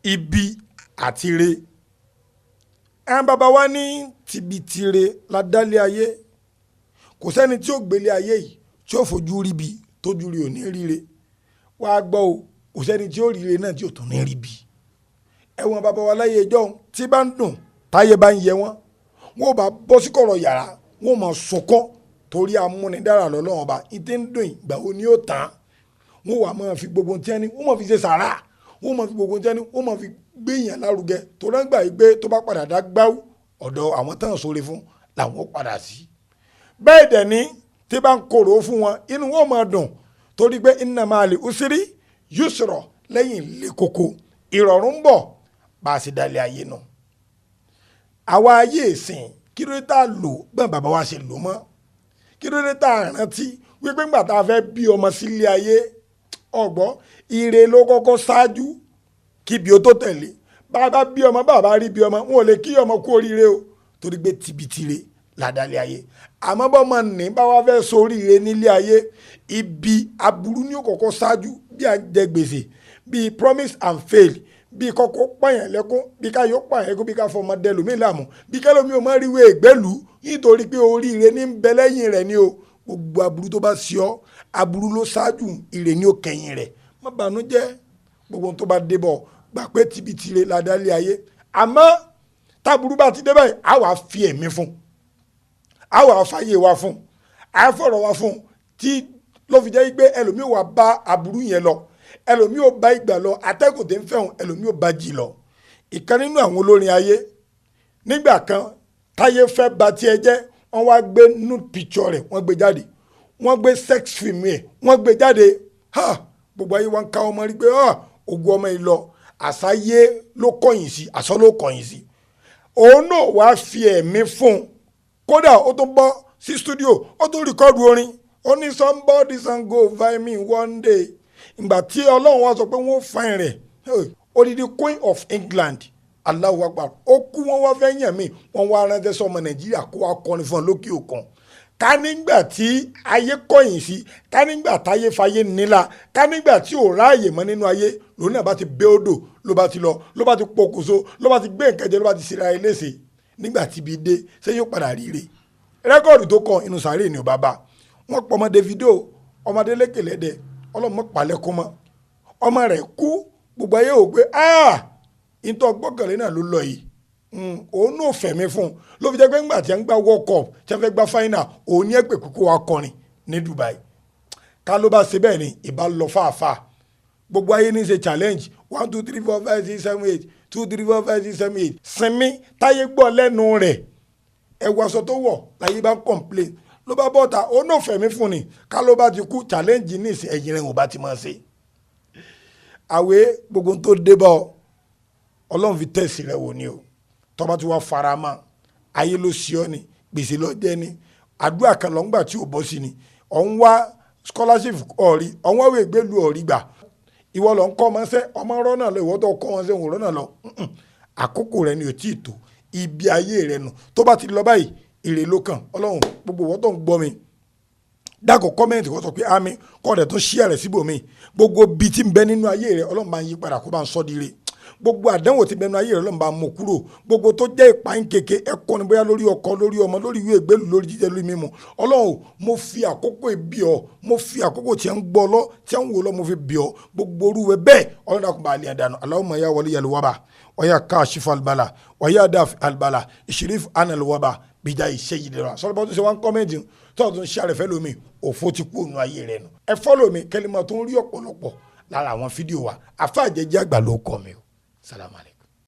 ibi àti ire. Àwọn bàbá wa ní tibitire la dálé ayé. Kò sẹ́ni tí ó gbélé ayé yìí tí ó fojú rí bi tójú rí ò ní ríre. Wàá gbọ́ o, kò sẹ́ni tí ó ríre náà tí ò tún ní rí bi. Ẹ̀wọ̀n bàbá wa láyé ẹjọ́ tí bá ń dùn táyé bá ń yẹ wọ́n ò bá bọ́ sí kọ̀rọ̀ yàrá wọ́n ò máa sunkún torí amúnidára lọ́lọ́wọ́n ọba ìtẹ́ ń dùn ìgbà wo ni ó tán. Wọ́n wà máa fi gbogbo tí ẹni wọ́n máa fi ṣe sàrà wọ́n máa fi gbogbo tí ẹni wọ́n máa fi gbé èèyàn lárugẹ tó rágbà yìí gbé tó bá padà dá gbáwó ọ̀dọ̀ àwọn tán sóre fún làwọn padà sí. Bẹ́ẹ̀ dẹ̀ ni tí bá ń korò fún wọn inú wọn máa dùn torí pé inna ma'al usri yusra lẹ́yìn ilé koko ìrọ̀rùn ń bọ̀ bá a sì dalẹ̀ ayé náà. Àwa ayé ìsìn kí ló dé tá a lò bẹ́ẹ̀ bàbá wa ṣe lò mọ́ kí ló dé tá a rántí wípé ńgbà tá a fẹ́ bí ọmọ sílé ayé ọgbọ́n ire ló kọ́kọ́ ṣáájú kí bí o tó tẹ̀lé bàbá bí ọmọ bàbá rí bí ọmọ wọn ò lè kí ọmọ kú oríire o torí pé tibitire ládàlẹ́ ayé àmọ́ bọ́ ọmọ ní bá wá fẹ́ soríire nílé ayé ibi aburú ní ó kọ́kọ́ ṣáájú bí a jẹ gbèsè bí promise and fail bí kọ́kọ́ pààyàn lẹ́kún bí ká yóò pààyàn lẹ́kún bí ká fọmọ dẹlòmíì láàmú bí kẹlòmíì ò má rí ìwé ìgbẹ́lú nítorí pé oríire ní ń bẹ lẹ́yìn rẹ̀ ni o gbogbo aburú tó bá sí ọ aburú ló ṣáájú ire ní ó kẹ́yìn rẹ̀ má bànújẹ́ gbogbo tó bá débọ̀ gbà pé tibitire ládàlẹ́ ayé àmọ́ táburú bá ti dé báyìí á wàá fi ẹ̀mí fún á wàá fàyè wa fún á fọ̀rọ̀ wa fún tí ló fi jẹ́ pé ẹlòmíì wà bá aburú yẹn lọ ẹlòmíì ò bá ìgbà lọ atẹ́gùn tó ń fẹ́ hàn ẹlòmíì ò bá jì lọ. Ìkan nínú àwọn olórin ayé nígbà kan táyé fẹ́ ba tiẹ̀ jẹ́ wọ́n wá gbé nude picture rẹ̀ wọ́n gbé jáde wọ́n gbé sex film ẹ̀ wọ́n gbé jáde gbogbo ayé wọn ká ọmọ rí pé ogun ọmọ yìí lọ àṣàyé ló kọ̀yìn sí àṣọ ló kọ̀yìn sí. Òun náà wá fi ẹ̀mí fún un kódà ó tún bọ́ sí studio ó tún rìkọ́dù orin ó ní somebody san go find me one day. Ìgbà tí ọlọ́run wá sọ pé wọ́n fain rẹ̀ odidi Queen of England Allahu Akbar ó kú wọn wá fẹ́ yàn mí wọn wá ránṣẹ́ sọmọ Nàìjíríà kó wá kọrin fún ọ lókè òkun. Ká nígbà tí ayé kọ̀yìn sí ká nígbà táyé fayé nílá ká nígbà tí ò ráàyè mọ́ nínú ayé lòun náà bá ti bẹ́ odò ló bá ti lọ ló bá ti pokùnso ló bá ti gbé nǹkan jẹ ló bá ti ṣera ẹ léṣe nígbà tí ibi dé ṣé yóò padà ríire. Rẹ́kọ̀dù tó kàn inú sàárè ni ò bá bá wọn pọ̀ ọmọ Davido ọmọdé lékèlédè ọlọ́mọ palẹ̀kùn mọ́ ọmọ rẹ̀ kú gbogbo ayé ò gbé ìtọ́ gbọ́kànlé náà ló lọ yìí òun náà fẹ̀mí fún un ló fi jẹ́ pé ńgbà tí a ń gba World Cup tí a fẹ́ gba final òun ní ẹ̀pẹ̀ kókó wa kọrin ní Dubai ká ló bá ṣe bẹ́ẹ̀ ni ìbá lọ fàáfàá gbogbo ayé ní ṣe challenge 1 2 3 4 5 6 7 8 2 3 4 5 6 7 8 sinmi táyé gbọ́ lẹ́nu rẹ̀ ẹ̀wọ̀ aṣọ tó wọ̀ láyé bá ń complain ló bá bọ́ta òun náà fẹ̀mí fún ni ká ló bá ti kú challenge ní ìsìn ẹ̀yìn rẹ̀ ò bá ti máa ṣe. Àwẹ̀ gbogbo tó dé bá ọ Ọlọ́run fi tẹ̀sí rẹ̀ wò ni o tọ́ba tí wàá fara mọ́ ayé ló ṣí ọ ni gbèsè lọ jẹ́ ni àdúrà kan lọ́ngbà tí ò bọ́ sí ni ọ̀hún wá scholarship ọ̀rí ọ̀hún wá wèé gbélu ọ̀rí gbà ìwọ lọ ń kọ́ ọmọ ṣẹ́ ọmọ rọ́nà lọ ìwọ tó kọ́ wọn ṣẹ́ òun rọ́nà lọ àkókò rẹ ni ò tí ì tó ibi ayé rẹ nù tó bá ti lọ báyìí èrè ló kàn Ọlọ́run gbogbo wọ́n tó ń gbọ́ mi dákọ̀ kọ́mẹ́ǹtì wọ́n sọ pé àmì kọ́ọ̀dẹ̀ tó ṣí ẹ̀rẹ̀ síbòmí gbogbo bíi tí ń bẹ nínú ayé rẹ Ọlọ́run bá ń yí padà kó bá ń sọ́ di ire gbogbo àdánwò tí bẹnu ayé rẹ Ọlọ́run bá mú kúrò gbogbo tó jẹ́ ìpáyín keke ẹ̀kọ́ ni bóyá lórí ọkọ lórí ọmọ lórí ìwé ìgbélú lórí jíjẹ lórí mímu Ọlọ́run mo fi àkókò ìbí ọ mo fi àkókò tí a ń gbọ́ lọ tí a ń wò lọ mo fi bí ọ gbogbo orúwẹ bẹ́ẹ̀ Ọlọ́run dàkún bá a lè àdánù Allahumma ya wali yalwaba waya kashif albala waya daf albala ishirif analwaba bíjà ìṣe yìí lera sọlá bá tó ṣe wá ń kọ́mẹ́ǹtì tó tún ṣe àrẹ̀fẹ́ lómi òfò ti kú ònú ayé rẹ nù ẹ fọ́lọ̀ mi kẹ́lí máa tó ń rí ọ̀pọ̀lọpọ̀ lára àwọn fídíò wa àfáàjẹjẹ àgbà ló kọ́ mi o. Salaam alaikum.